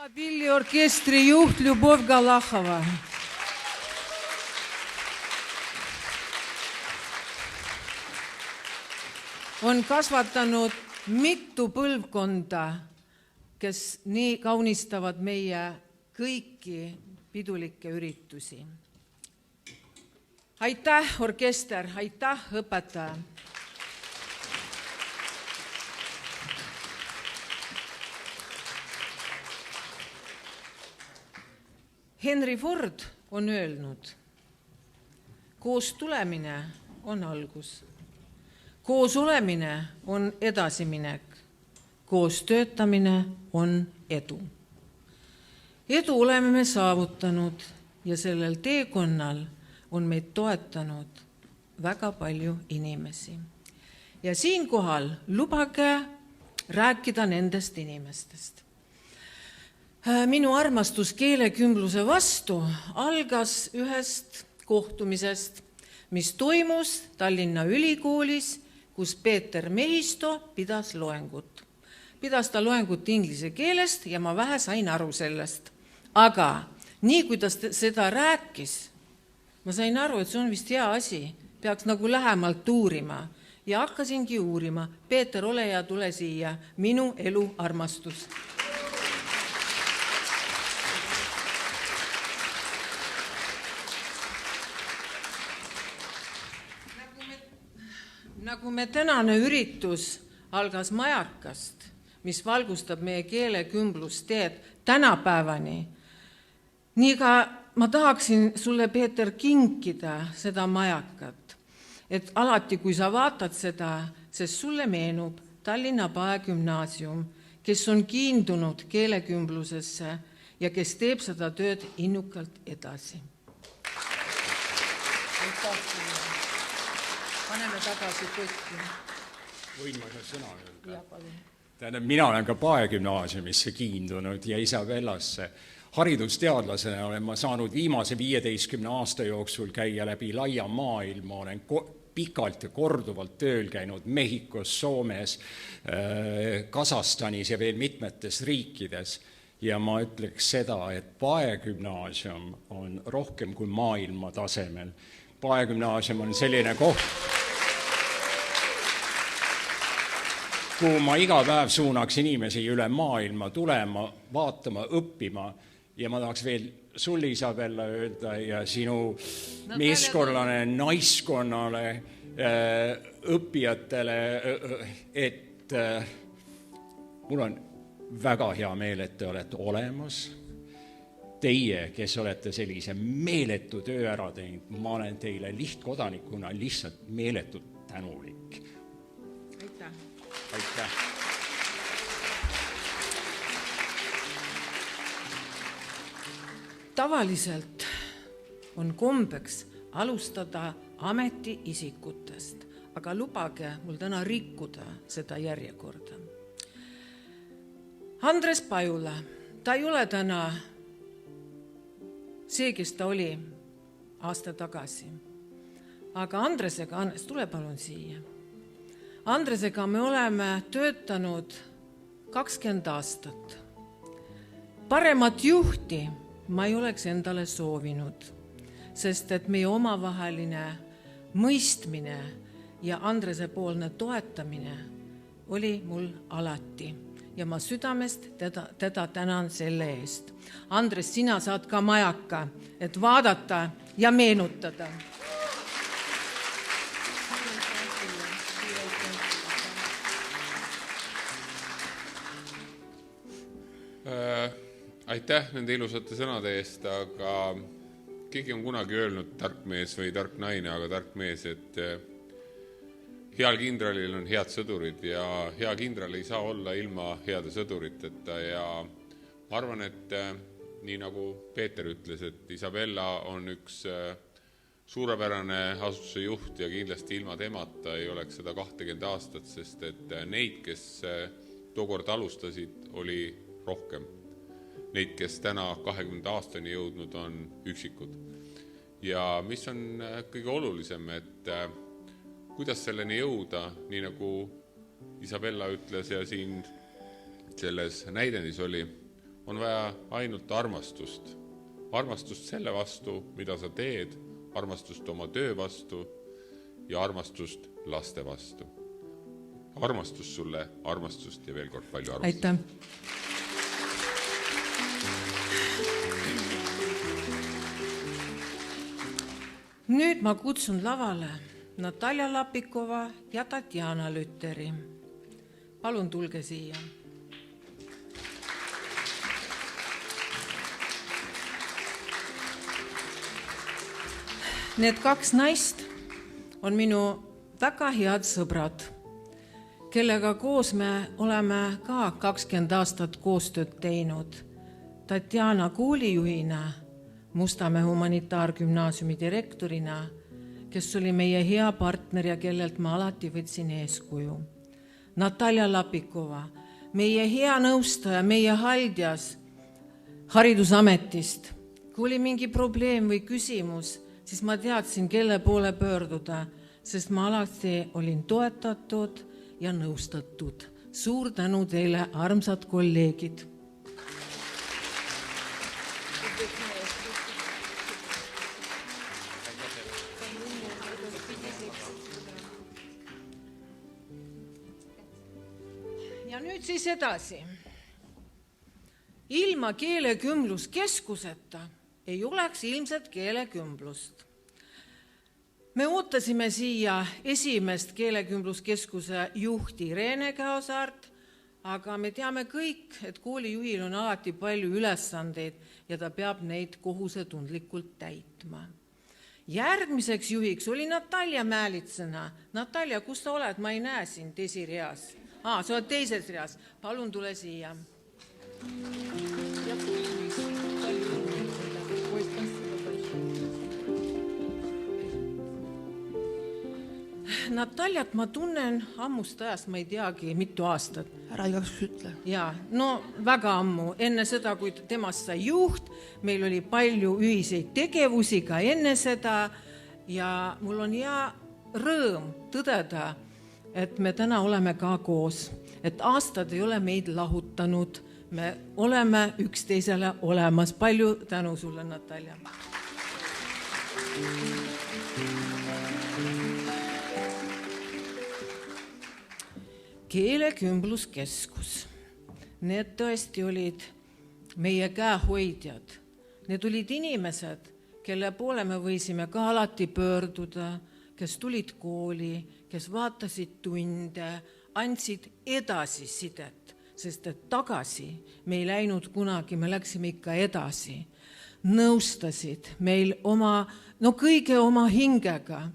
Pilliorkestri juht Ljubov Galahova. On kasvatanud mitu põlvkonda, kes nii kaunistavad meie kõiki pidulikke üritusi. Aitäh, orkester, aitäh, õpetaja. Henry Ford on öelnud, koos tulemine on algus, koos olemine on edasiminek, koos töötamine on edu. Edu oleme me saavutanud ja sellel teekonnal on meid toetanud väga palju inimesi. Ja siinkohal lubage rääkida nendest inimestest. Minu armastus keelekümbluse vastu algas ühest kohtumisest, mis toimus Tallinna Ülikoolis, kus Peeter Mehisto pidas loengut. Pidas ta loengut inglise keelest ja ma vähe sain aru sellest. Aga nii kui ta seda rääkis, ma sain aru, et see on vist hea asi, peaks nagu lähemalt uurima. Ja hakkasingi uurima, Peeter, ole ja tule siia, minu elu armastus. Nagu me tänane üritus algas majakast, mis valgustab meie keelekümblusteed tänapäevani, nii ka ma tahaksin sulle, Peeter, kinkida seda majakat, et alati, kui sa vaatad seda, sest sulle meenub Tallinna Paegümnaasium, kes on kiindunud keelekümblusesse ja kes teeb seda tööd innukalt edasi. Paneme tagasi kõiki. Võin ma ühe sõna öelda? Mina olen ka Paegümnaasiumisse kiindunud ja Isabellasse. Haridusteadlasena olen ma saanud viimase 15 aasta jooksul käia läbi laia maailma. Olen pikalt ja korduvalt tööl käinud Mehhikos, Soomes, Kasahstanis ja veel mitmetes riikides. Ja ma ütleks seda, et Paegümnaasium on rohkem kui maailma tasemel. Paegümnaasium on selline koht, kuhu ma iga päev suunaks inimesi üle maailma tulema, vaatama, õppima ja ma tahaks veel sul, Isabella, öelda ja sinu meeskonnale, naiskonnale, õppijatele, et mul on väga hea meel, et te olete olemas. Teie, kes olete sellise meeletu töö ära teinud, ma olen teile lihtkodanikuna lihtsalt meeletult tänulik. Aitäh. Aitäh. Tavaliselt on kombeks alustada ametiisikutest, aga lubage mul täna rikkuda seda järjekorda. Andres Pajula, ta ei ole täna see, kes ta oli aasta tagasi. Aga Andresega, tule palun siia. Andresega me oleme töötanud 20 aastat. Paremat juhti ma ei oleks endale soovinud, sest et meie omavaheline mõistmine ja Andrese poolne toetamine oli mul alati. Ja ma südamest teda tänan selle eest. Andres, sina saad ka majaka, et vaadata ja meenutada. Aitäh nende ilusate sõnade eest, aga keegi on kunagi öelnud, tark mees või tark naine, aga tark mees, et heal kindralil on head sõdurid ja hea kindral ei saa olla ilma heade sõduriteta ja ma arvan, et nii nagu Peeter ütles, et Isabella on üks suurepärane asutuse juht ja kindlasti ilma temata ei oleks seda 20 aastat, sest et neid, kes tookord alustasid, oli rohkem. Neid, kes täna 20 aastani jõudnud, on üksikud. Ja mis on kõige olulisem, et kuidas selleni jõuda, nii nagu Isabella ütles ja siin selles näidendis oli, on vaja ainult armastust. Armastust selle vastu, mida sa teed, armastust oma töö vastu ja armastust laste vastu. Armastus sulle, armastust ja veel kord palju armastust. Aitäh! Nüüd ma kutsun lavale Natalja Lapikova ja Tatjana Lütteri. Palun tulge siia. Need kaks naist on minu väga head sõbrad, kellega koos me oleme ka 20 aastat koostööd teinud. Tatjana koolijuhina, Mustamäe humanitaargümnaasiumi direktorina, kes oli meie hea partner ja kellelt ma alati võtsin eeskuju. Natalja Lapikova, meie hea nõustaja, meie haldjas haridusametist. Kui oli mingi probleem või küsimus, siis ma teadsin, kelle poole pöörduda, sest ma alati olin toetatud ja nõustatud. Suur tänu teile, armsad kolleegid! Ja nüüd siis edasi. Ilma keelekümbluskeskuseta ei oleks ilmselt keelekümblust. Me ootasime siia esimest keelekümbluskeskuse juhti Reene Käosaart, aga me teame kõik, et koolijuhil on alati palju ülesandeid ja ta peab neid kohusetundlikult täitma. Järgmiseks juhiks oli Natalja Määlitsena. Natalja, kus sa oled? Ma ei näe sind esireas. Sa oled teises reas. Palun tule siia. Nataljat ma tunnen ammust ajast, ma ei teagi, mitu aastat. Ära igaks ütle. Ja, no väga ammu. Enne seda, kui temast sai juht, meil oli palju ühiseid tegevusi ka enne seda ja mul on hea rõõm tõdeda, et me täna oleme ka koos, et aastad ei ole meid lahutanud, me oleme üksteisele olemas. Palju tänu sulle, Natalja. Keelekümbluskeskus. Need tõesti olid meie käehoidjad. Need olid inimesed, kelle poole me võisime ka alati pöörduda, kes tulid kooli, kes vaatasid tunde, andsid edasisidet, sest et tagasi me ei läinud kunagi, me läksime ikka edasi. Nõustasid meil kõige oma hingega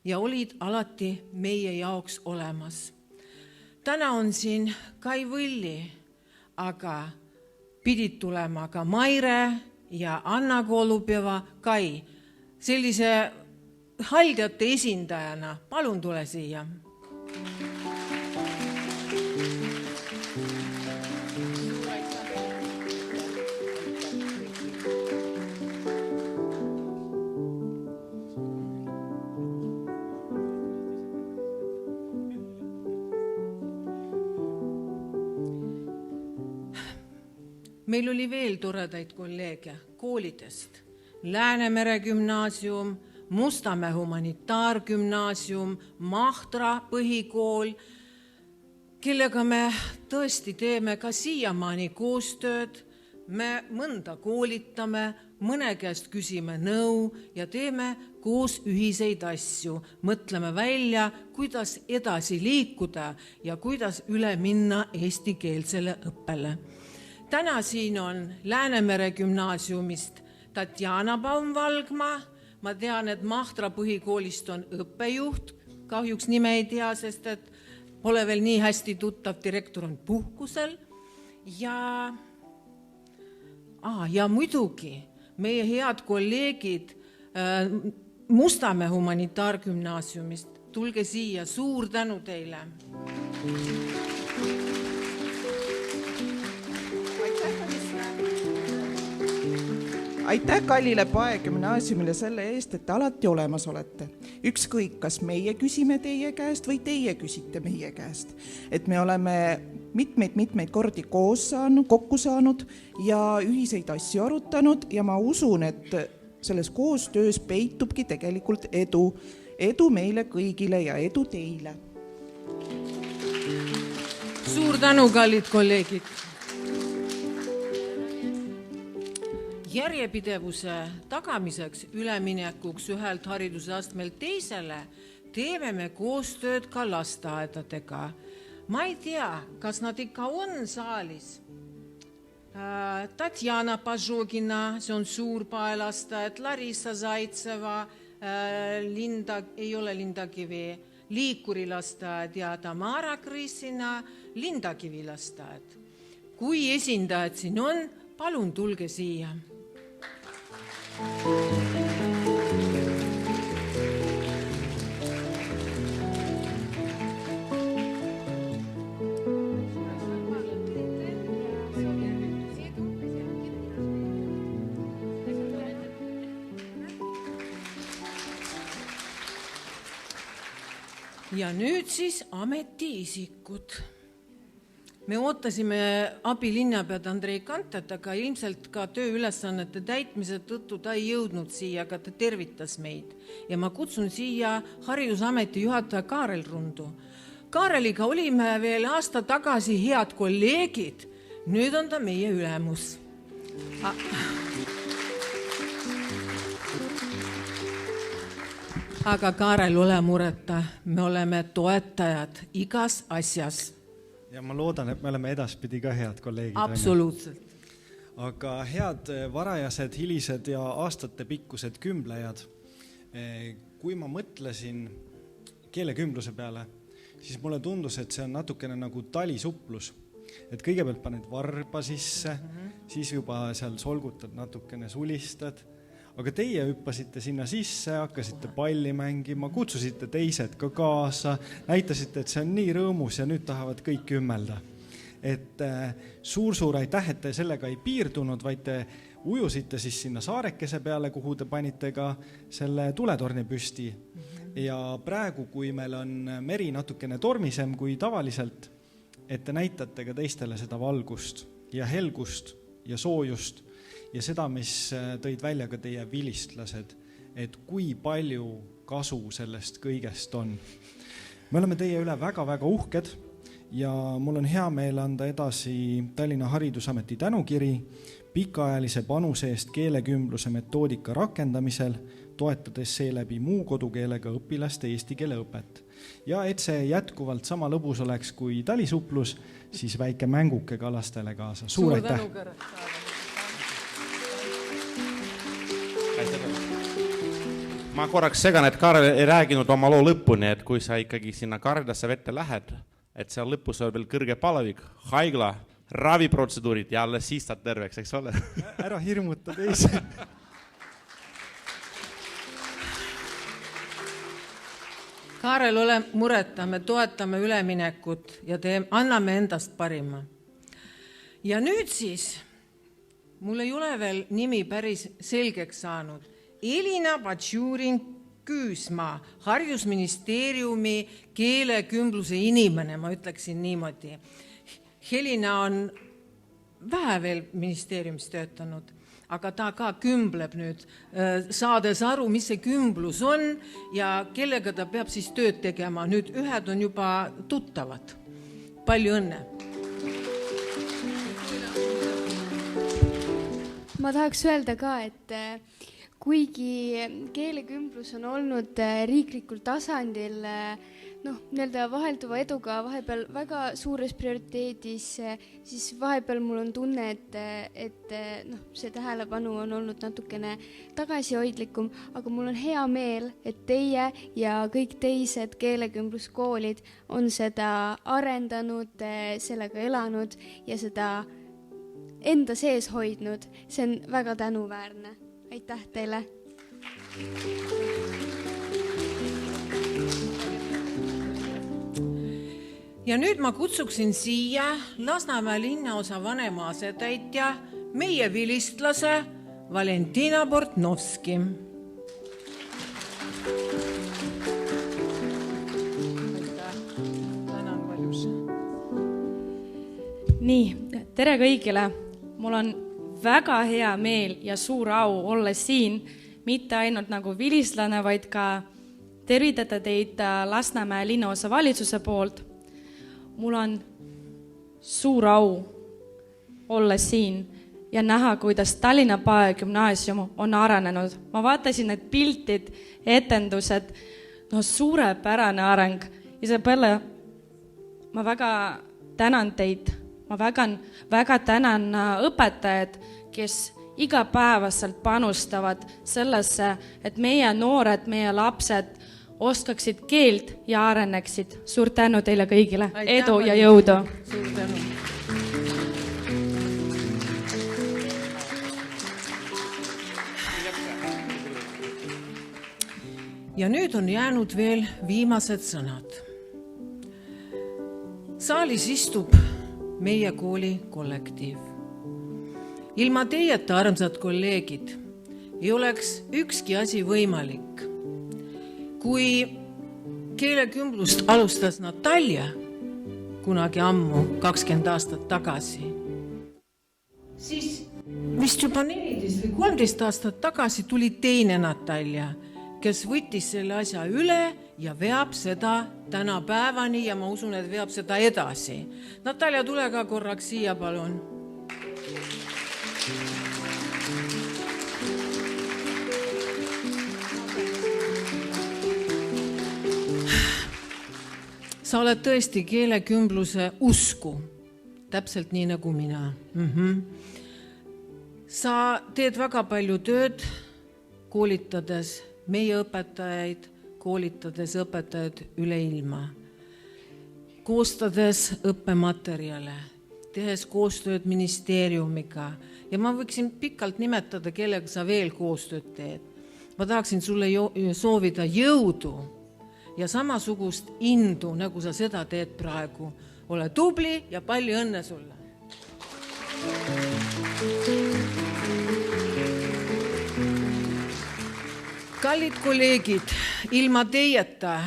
ja olid alati meie jaoks olemas. Täna on siin Kai Võlli, aga pidid tulema ka Maire ja Anna Kolupeva. Kai, sellise haldjate esindajana, palun tule siia. Meil oli veel toredaid kolleege koolidest. Läänemere gümnaasium, Mustamäe humanitaargümnaasium, Mahtra põhikool, kellega me tõesti teeme ka siiamaani koostööd. Me mõnda koolitame, mõne käest küsime nõu ja teeme koos ühiseid asju. Mõtleme välja, kuidas edasi liikuda ja kuidas üle minna eestikeelsele õppele. Täna siin on Läänemere gümnaasiumist Tatjana Baumvalgma. Ma tean, et Mahtra põhikoolist on õppejuht. Kahjuks nime ei tea, sest et pole veel nii hästi tuttav, direktor on puhkusel. Ja muidugi meie head kolleegid Mustamäe humanitaargümnaasiumist. Tulge siia, suur tänu teile. Aitäh Kallile Pae gümnaasiumile selle eest, et te alati olemas olete. Ükskõik, kas meie küsime teie käest või teie küsite meie käest. Et me oleme mitmeid kordi kokku saanud ja ühiseid asju arutanud ja ma usun, et selles koostöös peitubki tegelikult edu. Edu meile kõigile ja edu teile. Suur tänu, kallid kolleegid. Järjepidevuse tagamiseks üleminekuks ühelt haridusastmelt teisele teeme me koostööd ka lasteaedadega. Ma ei tea, kas nad ikka on saalis. Tatjana Pažogina, see on Suurpaelastaed, Larissa Zaitseva, ei ole Lindakivi, Liikurilastaed ja Tamara Krissina, Lindakivi lastaed. Kui esindajad siin on, palun tulge siia. Ja nüüd siis ametiisikud. Me ootasime abilinnapead Andrei Kantet, aga ilmselt ka tööülesannete täitmise tõttu ta ei jõudnud siia, aga ta tervitas meid. Ja ma kutsun siia Haridusameti juhataja Kaarel Rundu. Kaareliga olime veel aasta tagasi head kolleegid, nüüd on ta meie ülemus. Aga Kaarel, ole mureta, me oleme toetajad igas asjas. Ja ma loodan, et me oleme edaspidi ka head kolleegid. Absoluutselt. Aga head varajased, hilised ja aastate pikkused kümblejad. Kui ma mõtlesin keelekümbluse peale, siis mulle tundus, et see on natukene nagu talisuplus. Et kõigepealt paned varba sisse, siis juba seal solgutad natukene sulistad. Aga teie hüppasite sinna sisse, hakkasite palli mängima, kutsusite teised ka kaasa, näitasite, et see on nii rõõmus ja nüüd tahavad kõik ümmelda. Et suur aitäh, et te sellega ei piirdunud, vaid te ujusite siis sinna saarekese peale, kuhu te panite ka selle tuletorni püsti. Ja praegu, kui meil on meri natukene tormisem kui tavaliselt, et te näitate ka teistele seda valgust ja helgust ja soojust, ja seda, mis tõid välja ka teie vilistlased, et kui palju kasu sellest kõigest on. Me oleme teie üle väga-väga uhked ja mul on hea meel anda edasi Tallinna Haridusameti tänukiri pikaajalise panuse eest keelekümbluse metoodika rakendamisel, toetades seeläbi muu kodukeelega õpilaste eesti keele õpet. Ja et see jätkuvalt sama lõbus oleks kui talisuplus, siis väike mänguke ka lastele kaasa. Suur aitäh! Ma korraks segan, et Kaarel ei rääginud oma loo lõpuni, et kui sa ikkagi sinna karidasse vette lähed, et seal lõpus on veel kõrge palavik, haigla, raviprotseduurid ja alles siis saad terveks, eks ole? Ära hirmuta teise. Kaarel, ole mureta, me toetame üleminekut ja anname endast parima. Ja nüüd siis, mul ei ole veel nimi päris selgeks saanud. Elina Batšurin-Küüsma, Haridusministeeriumi keelekümbluse inimene, ma ütleksin niimoodi. Helina on vähe veel ministeeriumis töötanud, aga ta ka kümbleb nüüd, saades aru, mis see kümblus on ja kellega ta peab siis tööd tegema. Nüüd ühed on juba tuttavad. Palju õnne! Ma tahaks öelda ka, et kuigi keelekümblus on olnud riiklikul tasandil vahelduva eduga vahepeal väga suures prioriteedis, siis vahepeal mul on tunne, et see tähelepanu on olnud natukene tagasihoidlikum, aga mul on hea meel, et teie ja kõik teised keelekümbluskoolid on seda arendanud, sellega elanud ja seda enda sees hoidnud. See on väga tänuväärne. Aitäh teile! Ja nüüd ma kutsuksin siia Lasnamäe linnaosa vanema asetäitja, meie vilistlase Valentina Portnovski. Nii, tere kõigile. Mul on väga hea meel ja suur au olla siin, mitte ainult nagu vilislane, vaid ka tervitada teid Lasnamäe linnaosa valitsuse poolt. Mul on suur au olla siin ja näha, kuidas Tallinna Pae gümnaasium on arenenud. Ma vaatasin need piltid, etendused, suurepärane areng. Isabella, ma väga tänan teid. Ma väga tänan õpetajad, kes igapäevaselt panustavad sellesse, et meie noored, meie lapsed oskaksid keelt ja areneksid. Suur tänu teile kõigile. Edu ja jõudu. Suur tänu. Ja nüüd on jäänud veel viimased sõnad. Saalis istub meie kooli kollektiiv. Ilma teieta, armsad kolleegid, ei oleks ükski asi võimalik. Kui keelekümblust alustas Natalja kunagi ammu, 20 aastat tagasi, siis vist juba 14 või 13 aastat tagasi tuli teine Natalja, kes võttis selle asja üle ja veab seda tänapäevani ja ma usun, et veab seda edasi. Natalja, tule ka korraks siia, palun. Sa oled tõesti keelekümbluse usku, täpselt nii nagu mina. Sa teed väga palju tööd, koolitades meie õpetajaid, koolitades õpetajad üle ilma, koostades õppematerjale, tehes koostööd ministeeriumiga ja ma võiksin pikalt nimetada, kellega sa veel koostööd teed. Ma tahaksin sulle soovida jõudu ja samasugust indu, nagu sa seda teed praegu. Ole tubli ja palju õnne sulle! Kallid kolleegid, ilma teieta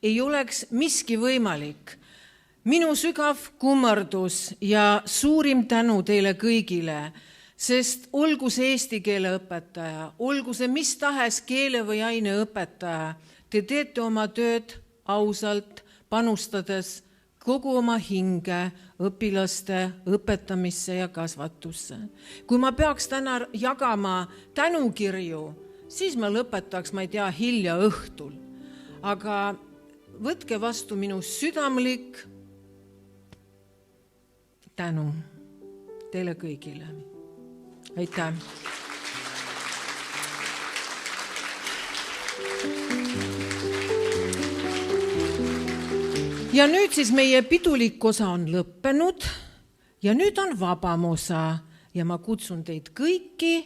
ei oleks miski võimalik. Minu sügav kummardus ja suurim tänu teile kõigile, sest olgu see eesti keele õpetaja, olgu see mis tahes keele või aine õpetaja, te teete oma tööd ausalt, panustades kogu oma hinge õpilaste õpetamisse ja kasvatusse. Kui ma peaks täna jagama tänukirju, siis ma lõpetaks, ma ei tea, hilja õhtul. Aga võtke vastu minu südamlik tänu teile kõigile. Aitäh! Ja nüüd siis meie pidulik osa on lõppenud ja nüüd on vabam osa ja ma kutsun teid kõiki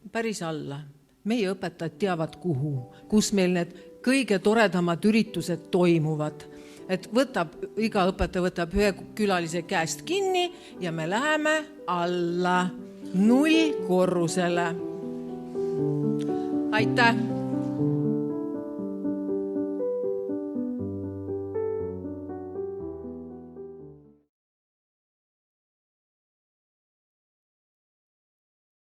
päris alla. Meie õpetajad teavad kuhu, kus meil need kõige toredamad üritused toimuvad. Et iga õpetaja võtab ühe külalise käest kinni ja me läheme alla 0 korrusele. Aitäh!